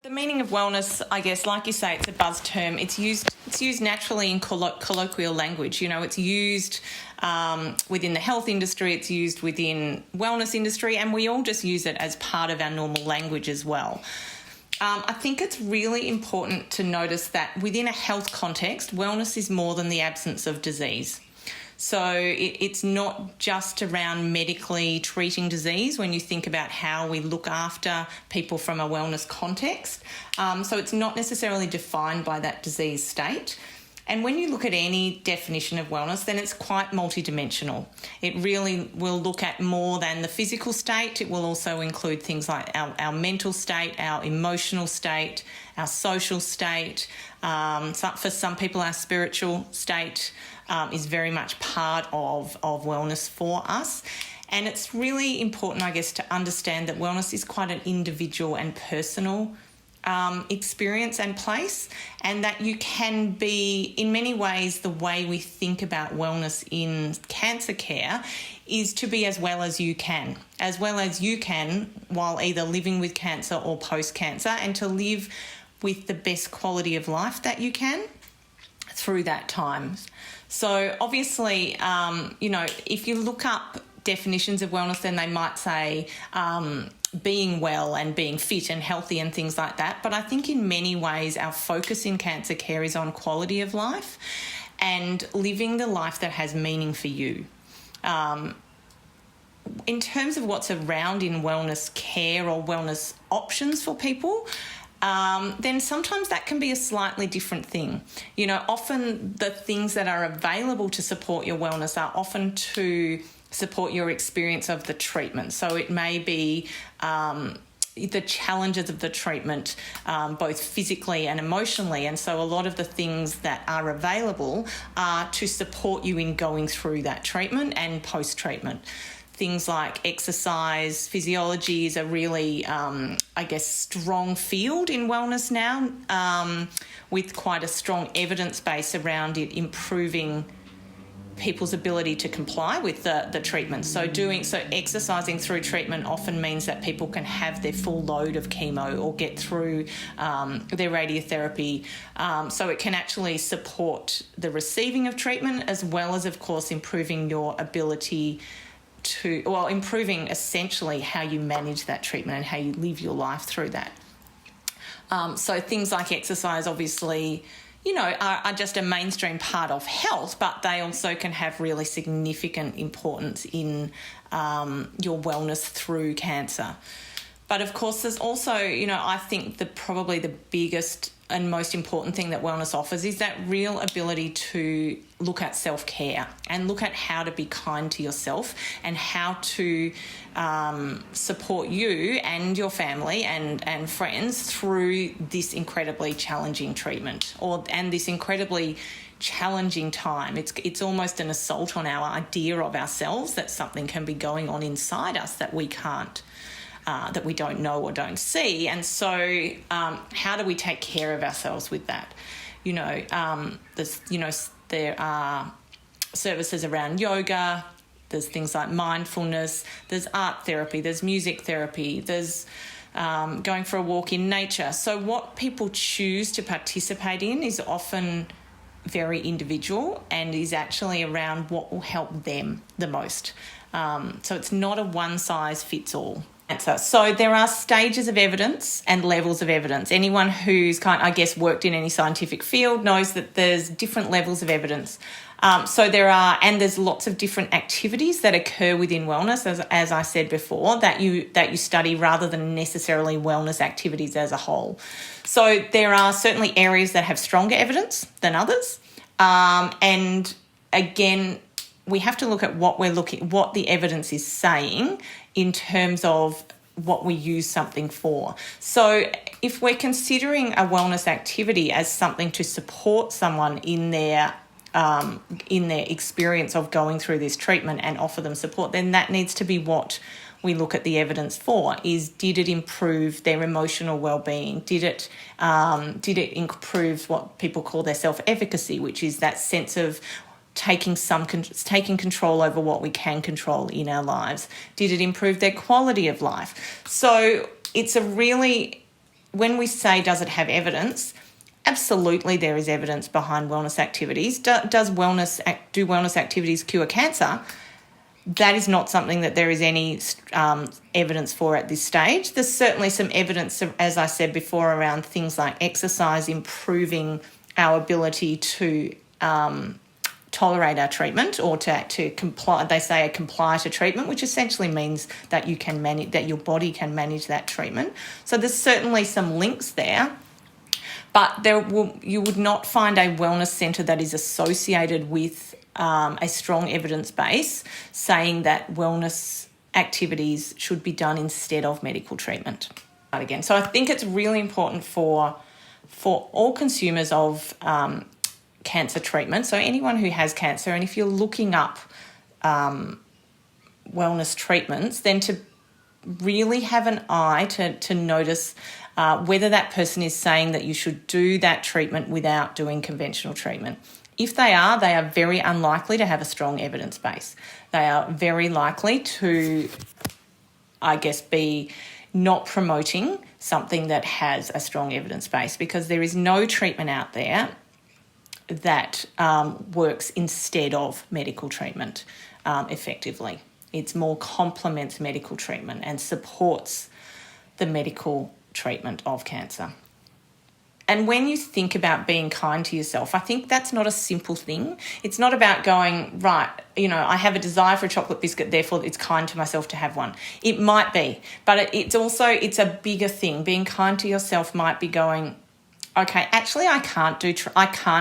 The meaning of wellness, I guess, like you say, it's a buzz term. It's used naturally in colloquial language. You know, it's used within the health industry, it's used within wellness industry, and we all just use it as part of our normal language as well. I think it's really important to notice that within a health context, wellness is more than the absence of disease. So it's not just around medically treating disease when you think about how we look after people from a wellness context. So it's not necessarily defined by that disease state. And when you look at any definition of wellness, then it's quite multidimensional. It really will look at more than the physical state. It will also include things like our mental state, our emotional state, our social state. For some people, our spiritual state is very much part of wellness for us. And it's really important, I guess, to understand that wellness is quite an individual and personal experience and place, and that you can be, in many ways, the way we think about wellness in cancer care is to be as well as you can while either living with cancer or post-cancer, and to live with the best quality of life that you can through that time. So obviously, if you look up definitions of wellness, then they might say being well and being fit and healthy and things like that. But I think in many ways our focus in cancer care is on quality of life and living the life that has meaning for you. In terms of what's around in wellness care or wellness options for people, then sometimes that can be a slightly different thing. You know, often the things that are available to support your wellness are often to support your experience of the treatment. So it may be the challenges of the treatment, both physically and emotionally. And so a lot of the things that are available are to support you in going through that treatment and post-treatment. Things like exercise, physiology is a really, strong field in wellness now, with quite a strong evidence base around it improving people's ability to comply with the treatment. So exercising through treatment often means that people can have their full load of chemo or get through their radiotherapy. So it can actually support the receiving of treatment, as well as, of course, improving your ability improving essentially how you manage that treatment and how you live your life through that. So things like exercise, obviously, are just a mainstream part of health, but they also can have really significant importance in your wellness through cancer. But of course, there's also, I think probably the biggest and most important thing that wellness offers is that real ability to look at self-care and look at how to be kind to yourself and how to support you and your family and friends through this incredibly challenging treatment and this incredibly challenging time. It's almost an assault on our idea of ourselves that something can be going on inside us that we can't. That we don't know or don't see. And so how do we take care of ourselves with that? There are services around yoga, there's things like mindfulness, there's art therapy, there's music therapy, there's going for a walk in nature. So what people choose to participate in is often very individual and is actually around what will help them the most. So it's not a one-size-fits-all answer. So there are stages of evidence and levels of evidence. Anyone who's worked in any scientific field knows that there's different levels of evidence. There's lots of different activities that occur within wellness, as I said before, that you study rather than necessarily wellness activities as a whole. So there are certainly areas that have stronger evidence than others. And again, we have to look at what the evidence is saying in terms of what we use something for. So if we're considering a wellness activity as something to support someone in their experience of going through this treatment and offer them support, then that needs to be what we look at the evidence for. Did it improve their emotional well-being? Did it improve what people call their self-efficacy, which is that sense of taking control over what we can control in our lives? Did it improve their quality of life? So it's a really when we say, does it have evidence? Absolutely, there is evidence behind wellness activities. Do wellness activities cure cancer? That is not something that there is any evidence for at this stage. There's certainly some evidence, as I said before, around things like exercise improving our ability to tolerate our treatment, or to comply. They say comply to treatment, which essentially means that you can manage, that your body can manage that treatment. So there's certainly some links there. But you would not find a wellness centre that is associated with a strong evidence base saying that wellness activities should be done instead of medical treatment. Again, so I think it's really important for all consumers of cancer treatment, so anyone who has cancer, and if you're looking up wellness treatments, then to really have an eye to notice whether that person is saying that you should do that treatment without doing conventional treatment. If they are very unlikely to have a strong evidence base. They are very likely to, I guess, be not promoting something that has a strong evidence base, because there is no treatment out there that works instead of medical treatment effectively. It's more complements medical treatment and supports the medical treatment of cancer. And when you think about being kind to yourself, I think that's not a simple thing. It's not about going, right, I have a desire for a chocolate biscuit, therefore it's kind to myself to have one. It might be, but it's a bigger thing. Being kind to yourself might be going, okay, actually I can't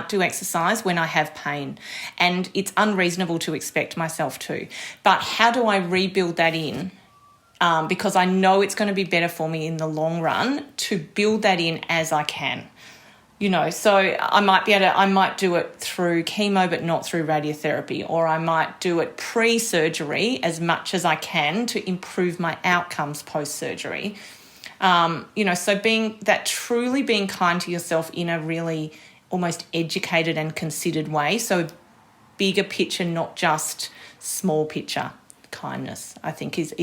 do exercise when I have pain, and it's unreasonable to expect myself to. But how do I rebuild that in? Because I know it's going to be better for me in the long run to build that in as I can. So I might do it through chemo but not through radiotherapy, or I might do it pre-surgery as much as I can to improve my outcomes post-surgery. So truly being kind to yourself in a really almost educated and considered way. So bigger picture, not just small picture kindness, I think is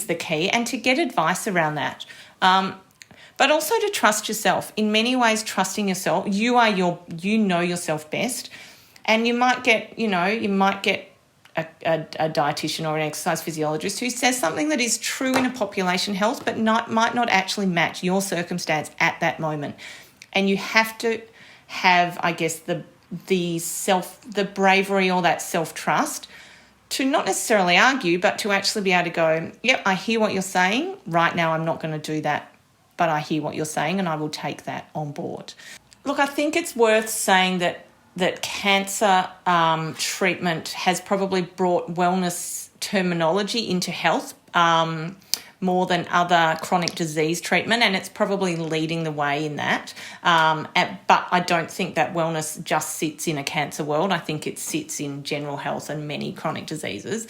the key, and to get advice around that. But also to trust yourself. In many ways, trusting yourself. You know yourself best, and you might get a dietitian or an exercise physiologist who says something that is true in a population health, but might not actually match your circumstance at that moment. And you have to have, I guess, the bravery or that self-trust to not necessarily argue, but to actually be able to go, yep, I hear what you're saying. Right now I'm not going to do that, but I hear what you're saying and I will take that on board. Look, I think it's worth saying that cancer treatment has probably brought wellness terminology into health more than other chronic disease treatment, and it's probably leading the way in that. But I don't think that wellness just sits in a cancer world. I think it sits in general health and many chronic diseases.